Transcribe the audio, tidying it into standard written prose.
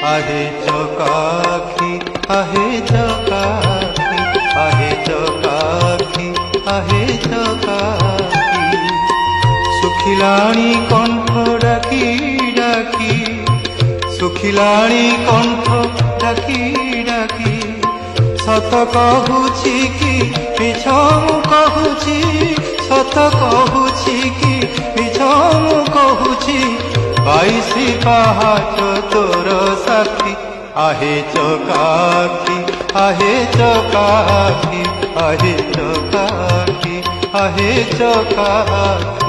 आहे चकाखी आहे चकाखी आहे चकाखी आहे चकाखी सुखिलाणी कंठ डाकी डाकी सुखिलाणी कंठ डाकी डाकी सत कहूची कि मिछ मु कहूची सत कहूची कि मिछ मु कहूची बाईसी पाहाच तोर साथी आहे चकाखी आहे चकाखी आहे चकाखी आहे चकाखी।